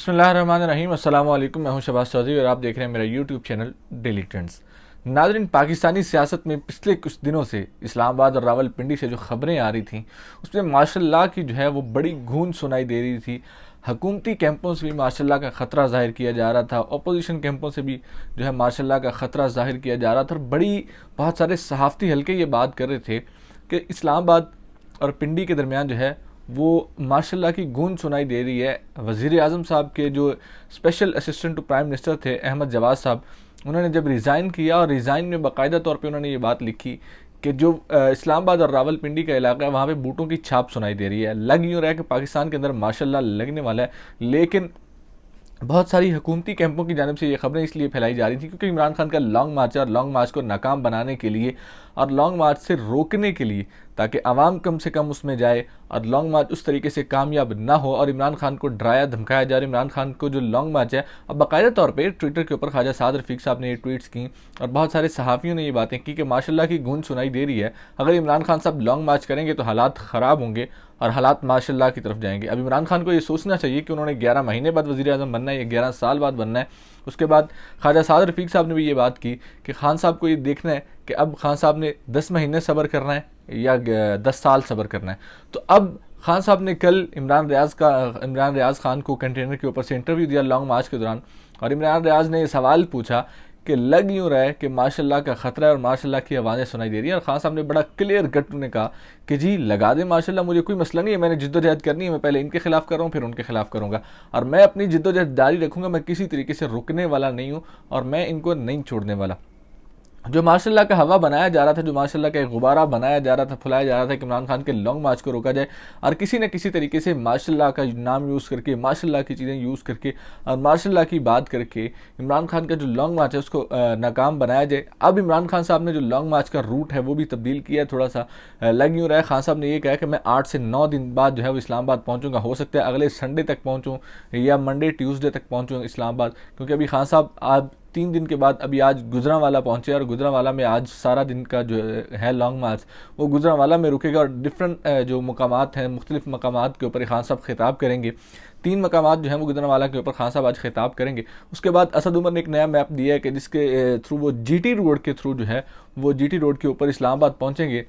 बिस्मिल्लाहिर्रहमानिर्रहीम। अस्सलाम वालेकुम। मैं हूं शहबाज चौधरी और आप देख रहे हैं मेरा यूट्यूब चैनल डेली ट्रेंड्स। नाज़रीन, पाकिस्तानी सियासत में पिछले कुछ दिनों से इस्लामाबाद और रावलपिंडी से जो खबरें आ रही थीं उसमें माशाल्लाह की जो है वो बड़ी गूंज सुनाई दे रही थी। हकूमती कैंपों से भी माशाल्लाह का ख़तरा ज़ाहिर किया जा रहा था, अपोजिशन कैंपों से भी जो है माशाल्लाह का ख़तरा ज़ाहिर किया जा रहा था। और बहुत सारे सहाफ़ती हल्के ये बात कर रहे थे कि इस्लामाबाद और पिंडी के दरमियान जो है वो माशाल्लाह की गूंज सुनाई दे रही है। वज़ीर आज़म साहब के जो special assistant to prime minister थे अहमद जवाद साहब, उन्होंने जब रिज़ाइन किया और रिज़ाइन में बाकायदा तौर पे उन्होंने ये बात लिखी कि जो इस्लामाबाद और रावलपिंडी का इलाका है वहाँ पे बूटों की छाप सुनाई दे रही है। लग यूँ रहा है कि पाकिस्तान के अंदर माशाल्लाह लगने वाला है, लेकिन बहुत सारी हुकूमती कैंपों की जानिब से ये खबरें इसलिए फैलाई जा रही थी क्योंकि इमरान खान का लॉन्ग मार्च है और लॉन्ग मार्च को नाकाम बनाने के लिए और लॉन्ग मार्च से रोकने के लिए, ताकि आवाम कम से कम उसमें जाए और लॉन्ग मार्च उस तरीके से कामयाब ना हो और इमरान खान को डराया धमकाया जा रहा है। इमरान खान को जो लॉन्ग मार्च है, अब बाकायदा तौर पर ट्विटर के ऊपर ख्वाजा साद रफीक साहब ने ये ट्वीट्स की और बहुत सारे सहाफ़ियों ने ये बातें की कि माशाल्लाह की गूंज सुनाई दे रही है, अगर इमरान खान साहब लॉन्ग मार्च करेंगे तो हालात ख़राब होंगे और हालात माशाल्लाह की तरफ जाएंगे। अब इमरान खान को ये सोचना चाहिए कि उन्होंने 11 महीने बाद वज़ीर आज़म बनना है या 11 साल बाद बनना है। उसके बाद ख्वाजा साद रफीक साहब ने भी ये बात की कि खान साहब को ये देखना है कि अब खान साहब ने 10 महीने सब्र करना है या 10 साल सब्र करना है। तो अब खान साहब ने कल इमरान रियाज खान को कंटेनर के ऊपर से इंटरव्यू दिया लॉन्ग मार्च के दौरान, और इमरान रियाज ने ये सवाल पूछा कि लग यूँ रहा है कि माशाल्लाह का ख़तरा है और माशाल्लाह की आवाज़ें सुनाई दे रही हैं। और खान साहब ने बड़ा क्लियर कट ने कहा कि जी लगा दें माशाल्लाह, मुझे कोई मसला नहीं है, मैंने जिद्दोजहद करनी है, मैं पहले इनके खिलाफ़ कर रहा हूँ फिर उनके खिलाफ़ करूँगा और मैं अपनी जिद्दोजहद जारी रखूँगा, मैं किसी तरीके से रुकने वाला नहीं हूँ और मैं इनको नहीं छोड़ने वाला। जो माशाल्लाह का हवा बनाया जा रहा था, जो माशाल्लाह का गुब्बारा बनाया जा रहा था, फुलाया जा रहा था कि इमरान खान के लॉन्ग मार्च को रोका जाए और किसी न किसी तरीके से माशाल्लाह का नाम यूज़ करके, माशाल्लाह की चीज़ें यूज़ करके और माशाल्लाह की बात करके इमरान खान का जो लॉन्ग मार्च है उसको नाकाम बनाया जाए। अब इमरान खान साहब ने जो लॉन्ग मार्च का रूट है वो भी तब्दील किया थोड़ा सा। लग यूँ रहा है खान साहब ने ये कहा कि मैं 8 से 9 दिन बाद जो है वो इस्लामाबाद पहुँचूँगा, हो सकता है अगले संडे तक पहुँचूँ या मंडे ट्यूसडे तक पहुँचूँ इस्लामाबाद, क्योंकि अभी खान साहब आज 3 दिन के बाद अभी आज गुजरांवाला पहुंचे और गुजरांवाला में आज सारा दिन का जो है लॉन्ग मार्च वो गुजरांवाला में रुकेगा और डिफरेंट जो मकामात हैं, मुख्तलिफ मकामात के ऊपर खान साहब खिताब करेंगे। 3 मकामात जो हैं वो गुजरांवाला के ऊपर खान साहब आज खिताब करेंगे। उसके बाद असद उमर ने एक नया मैप दिया है कि जिसके थ्रू वो जीटी रोड के थ्रू जो है वो जीटी रोड के ऊपर इस्लामाबाद पहुँचेंगे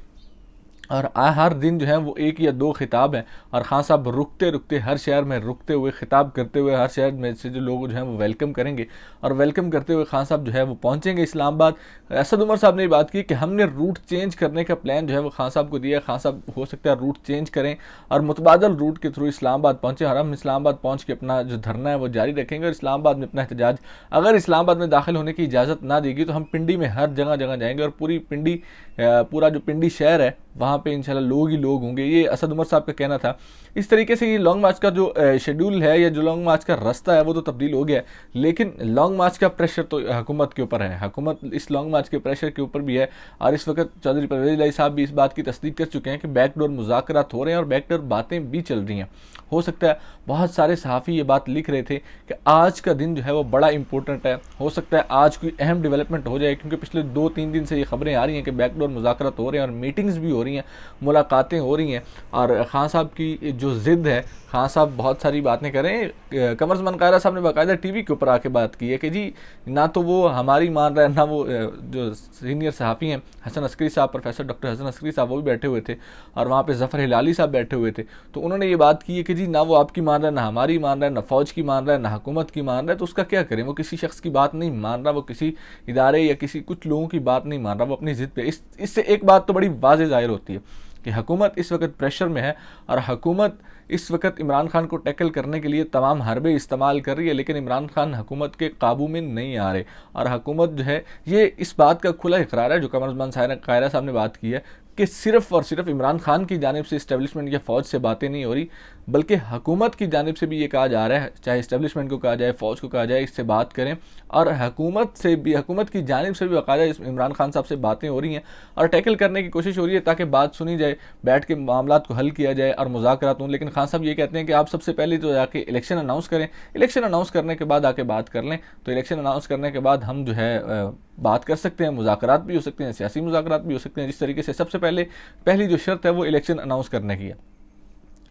और हर दिन जो है वो 1 या 2 खिताब हैं और खान साहब रुकते रुकते हर शहर में रुकते हुए खिताब करते हुए हर शहर में से जो लोग जो हैं वो वेलकम करेंगे और वेलकम करते हुए खान साहब जो है वो पहुंचेंगे इस्लामाबाद। असद उमर साहब ने बात की कि हमने रूट चेंज करने का प्लान जो है वो खान साहब को दिया। खान साहब हो सकता है रूट चेंज करें और मुतबादल रूट के थ्रू इस्लामाबाद पहुँचें और हम इस्लामाबाद पहुँच के अपना जो धरना है वो जारी रखेंगे और इस्लामाबाद में अपना एहतजाज, अगर इस्लामाबाद में दाखिल होने की इजाज़त ना देगी तो हम पिंडी में हर जगह जगह जाएंगे और पूरी पिंडी पूरा जो पिंडी शहर है वहाँ पे इंशाल्लाह लोग ही लोग होंगे। ये असद उमर साहब का कहना था। इस तरीके से ये लॉन्ग मार्च का जो शेड्यूल है या जो लॉन्ग मार्च का रास्ता है वो तो तब्दील हो गया है, लेकिन लॉन्ग मार्च का प्रेशर तो हुकूमत के ऊपर है। हुकूमत इस लॉन्ग मार्च के प्रेशर के ऊपर भी है और इस वक्त चौधरी परवेज़ इलाही साहब भी इस बात की तस्दीक कर चुके हैं कि बैकडोर मुज़ाकरात हो रहे हैं और बैकडोर बातें भी चल रही हैं। हो सकता है बहुत सारे सहाफ़ी ये बात लिख रहे थे कि आज का दिन जो है वो बड़ा इंपॉर्टेंट है, हो सकता है आज कोई अहम डेवलपमेंट हो जाए, क्योंकि पिछले 2-3 दिन से ये खबरें आ रही हैं कि बैकडोर मुज़ाकरात हो रहे हैं और मीटिंग्स भी हो रही हैं, मुलाकातें हो रही हैं। और खान साहब की जो ज़िद है, खान साहब बहुत सारी बातें करें। कमर ज़मान कायरा साहब ने बाकायदा टीवी के ऊपर आके बात की है कि जी ना तो वो हमारी मान रहा है ना वो जो सीनियर सहाफ़ी हैं हसन अस्करी साहब, प्रोफेसर डॉक्टर हसन अस्करी साहब वो भी बैठे हुए थे और वहाँ पे ज़फ़र हिलाली साहब बैठे हुए थे। तो उन्होंने ये बात की है कि जी ना वो आपकी मान रहा है, ना हमारी मान रहा है, ना फ़ौज की मान रहा है, ना हुकूमत की मान रहा है, तो उसका क्या करें। वो किसी शख्स की बात नहीं मान रहा, वो किसी इदारे या किसी कुछ लोगों की बात नहीं मान रहा, वो अपनी ज़िद पे। इससे एक बात तो बड़ी वाज़ेह ज़ाहिर होती है कि हुकूमत इस वक्त प्रेशर में है और हुकूमत इस वक्त इमरान खान को टैकल करने के लिए तमाम हरबे इस्तेमाल कर रही है, लेकिन इमरान खान हुकूमत के काबू में नहीं आ रहे। और हुकूमत जो है ये इस बात का खुला इकरार है जो कमर ज़मान कायरा साहब ने बात की है कि सिर्फ़ और सिर्फ इमरान खान की जानिब से इस्टेब्लिशमेंट या फ़ौज से बातें नहीं हो रही, बल्कि हुकूमत की जानिब से भी ये कहा जा रहा है, चाहे इस्टेब्लिशमेंट को कहा जाए, फ़ौज को कहा जाए, इससे बात करें। और हुकूमत से भी, हुकूमत की जानिब से भी बाकायदा इमरान खान साहब से बातें हो रही हैं और टैकल करने की कोशिश हो रही है ताकि बात सुनी जाए, बैठ के मामलात को हल किया जाए और मुज़ाकरात हों। लेकिन खान साहब ये कहते हैं कि आप सबसे पहले तो जाके इलेक्शन अनाउंस करें, इलेक्शन अनाउंस करने के बाद आके बात कर लें। तो इलेक्शन अनाउंस करने के बाद हम जो है बात कर सकते हैं, मुज़ाकरात भी हो सकते हैं, सियासी मुज़ाकरात भी हो सकते हैं। जिस तरीके से सबसे पहली जो शर्त है वो इलेक्शन अनाउंस करने की है।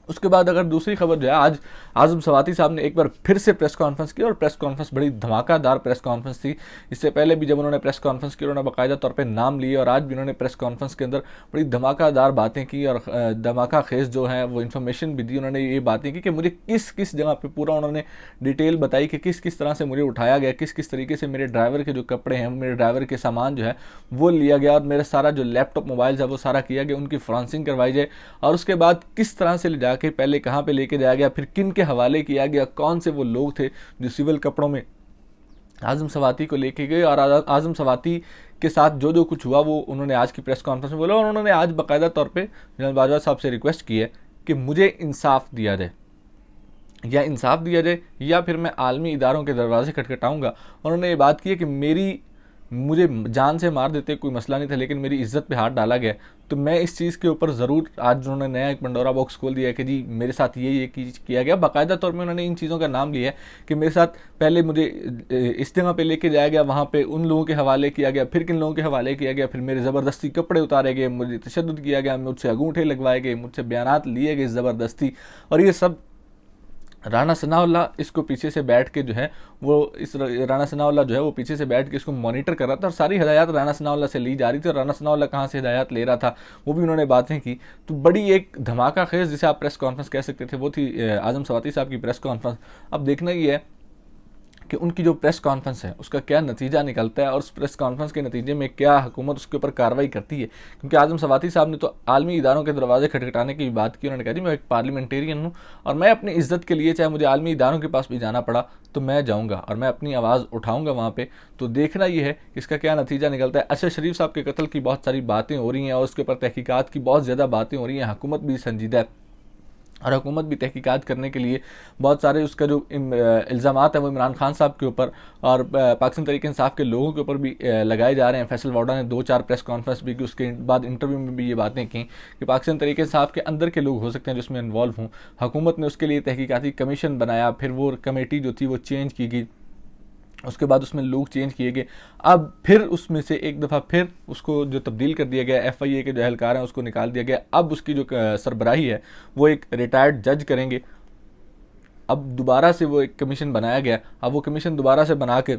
उसके बाद अगर दूसरी खबर जो है, आज आज़म सवाती साहब ने एक बार फिर से प्रेस कॉन्फ्रेंस की और प्रेस कॉन्फ्रेंस बड़ी धमाकेदार प्रेस कॉन्फ्रेंस थी। इससे पहले भी जब उन्होंने प्रेस कॉन्फ्रेंस की उन्होंने बाकायदा तौर पे नाम लिए और आज भी उन्होंने प्रेस कॉन्फ्रेंस के अंदर बड़ी धमाकेदार बातें की और धमाका खेज जो है वो इन्फॉर्मेशन भी दी। उन्होंने ये बातें की कि मुझे किस किस जगह पर पूरा उन्होंने डिटेल बताई कि किस किस तरह से मुझे उठाया गया, किस किस तरीके से मेरे ड्राइवर के जो कपड़े हैं, मेरे ड्राइवर के सामान जो है वो लिया गया और मेरा सारा जो लैपटॉप मोबाइल है वो सारा किया गया, उनकी फ्रांसिंग करवाई जाए और उसके बाद किस तरह से ले जाके पहले कहाँ पे लेके जाया गया, फिर किन के हवाले किया गया, कौन से वो लोग थे जो सिविल कपड़ों में आज़म सवाती को लेके गए और आज़म सवाती के साथ जो जो कुछ हुआ वो उन्होंने आज की प्रेस कॉन्फ्रेंस में बोला। और उन्होंने आज बाकायदा तौर पे जनरल बाजवा साहब से रिक्वेस्ट की है कि मुझे इंसाफ दिया जाए, या इंसाफ दिया जाए या फिर मैं आलमी इदारों के दरवाजे खटखटाऊंगा। और उन्होंने ये बात की है कि मुझे जान से मार देते कोई मसला नहीं था, लेकिन मेरी इज्जत पे हाथ डाला गया, तो मैं इस चीज़ के ऊपर ज़रूर, आज उन्होंने नया एक पंडोरा बॉक्स खोल दिया है कि जी मेरे साथ ये चीज़ किया गया। बाकायदा तौर पे उन्होंने इन चीज़ों का नाम लिया है कि मेरे साथ पहले मुझे इस जगह पे लेके जाया गया, वहाँ पे उन लोगों के हवाले किया गया, फिर किन लोगों के हवाले किया गया, फिर मेरे ज़बरदस्ती कपड़े उतारे गए, मुझे तशद्दुद किया गया, मुझसे अंगूठे लगवाए गए, मुझसे बयानात लिए गए ज़बरदस्ती। और ये सब राना सनाउल्लाह इसको पीछे से बैठ के जो है वो राना सनाउल्लाह जो है वो पीछे से बैठ के इसको मॉनिटर कर रहा था और सारी हिदायत राना सनाउल्लाह से ली जा रही थी। और राना सनाउल्लाह कहाँ से हिदायत ले रहा था वो भी उन्होंने बातें की। तो बड़ी एक धमाका खेज जिसे आप प्रेस कॉन्फ्रेंस कह सकते थे वो थी आज़म सवाती साहब की प्रेस कॉन्फ्रेंस। अब देखना ये है कि उनकी जो प्रेस कॉन्फ्रेंस है उसका क्या नतीजा निकलता है और उस प्रेस कॉन्फ्रेंस के नतीजे में क्या हुकूमत उसके ऊपर कार्रवाई करती है। क्योंकि आज़म सवाती साहब ने तो आलमी इदारों के दरवाजे खटखटाने की बात की। उन्होंने कहा जी मैं एक पार्लियामेंटेरियन हूँ और मैं अपनी इज्जत के लिए चाहे मुझे आलमी इदारों के पास भी जाना पड़ा तो मैं जाऊँगा और मैं अपनी आवाज़ उठाऊँगा वहाँ पर। तो देखना ये है कि इसका क्या नतीजा निकलता है। अरशद शरीफ साहब के कत्ल की बहुत सारी बातें हो रही हैं और उसके ऊपर तहकीकात की बहुत ज़्यादा बातें हो रही हैं। हुकूमत भी संजीदा है और हुकूमत भी तहकीकात करने के लिए बहुत सारे उसका जो इल्ज़ामात है वो इमरान खान साहब के ऊपर और पाकिस्तान तहरीक इंसाफ के लोगों के ऊपर भी लगाए जा रहे हैं। फैसल वाडा ने 2-4 प्रेस कॉन्फ्रेंस भी की, उसके बाद इंटरव्यू में भी ये बातें की कि पाकिस्तान तहरीक इंसाफ के अंदर के लोग हो सकते हैं जो उसमें इन्वॉल्व हों। हुकूमत ने उसके लिए तहकीकाती कमीशन बनाया, फिर वो कमेटी जो थी वो चेंज की गई, उसके बाद उसमें लोग चेंज किए गए। अब फिर उसमें से एक दफ़ा फिर उसको जो तब्दील कर दिया गया, FIA के जो एहलकार हैं उसको निकाल दिया गया। अब उसकी जो सरबराही है वो एक रिटायर्ड जज करेंगे। अब दोबारा से वो एक कमीशन बनाया गया। अब वो कमीशन दोबारा से बना के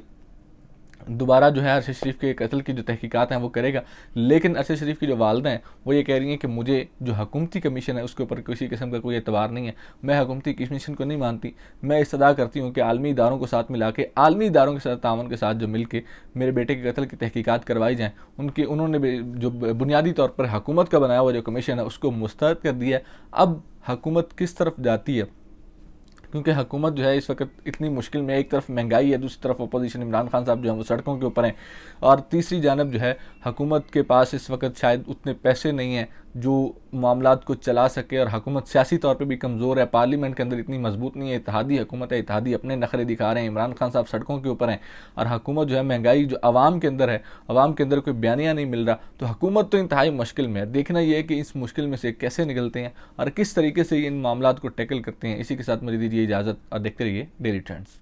दोबारा जो है अरशद शरीफ के कत्ल की जो तहकीकात हैं वो करेगा। लेकिन अरशद शरीफ की जो वालदा हैं वो ये कह रही हैं कि मुझे जो हुकूमती कमीशन है उसके ऊपर किसी किस्म का कोई एतबार नहीं है, मैं हुकूमती कमीशन को नहीं मानती। मैं इस्तदा करती हूँ कि आलमी इदारों को साथ मिला के, आलमी इदारों के साथ तावन के साथ जो मिल के मेरे बेटे के कत्ल की तहकीकात करवाई जाएँ। उन्होंने जो बुनियादी तौर पर हुकूमत का बनाया हुआ जो कमीशन है उसको मुस्तरद कर दिया है। अब हुकूमत किस तरफ जाती है, क्योंकि हुकूमत जो है इस वक्त इतनी मुश्किल में, एक तरफ महंगाई है, दूसरी तरफ अपोजिशन इमरान खान साहब जो है वो सड़कों के ऊपर हैं और तीसरी जानब जो है हुकूमत के पास इस वक्त शायद उतने पैसे नहीं हैं जो मामलात को चला सके और हुकूमत सियासी तौर पे भी कमज़ोर है, पार्लियामेंट के अंदर इतनी मजबूत नहीं है। इत्तेहादी हुकूमत है, इत्तेहादी अपने नखरे दिखा रहे हैं, इमरान खान साहब सड़कों के ऊपर हैं और हुकूमत जो है महंगाई जो आवाम के अंदर है, आवाम के अंदर कोई बयानिया नहीं मिल रहा। तो हुकूमत तो इंतहाई मुश्किल में है। देखना यह है कि इस मुश्किल में से कैसे निकलते हैं और किस तरीके से इन मामलात को टैकल करते हैं। इसी के साथ मुझे दीजिए इजाज़त और देखते रहिए डेली ट्रेंड्स।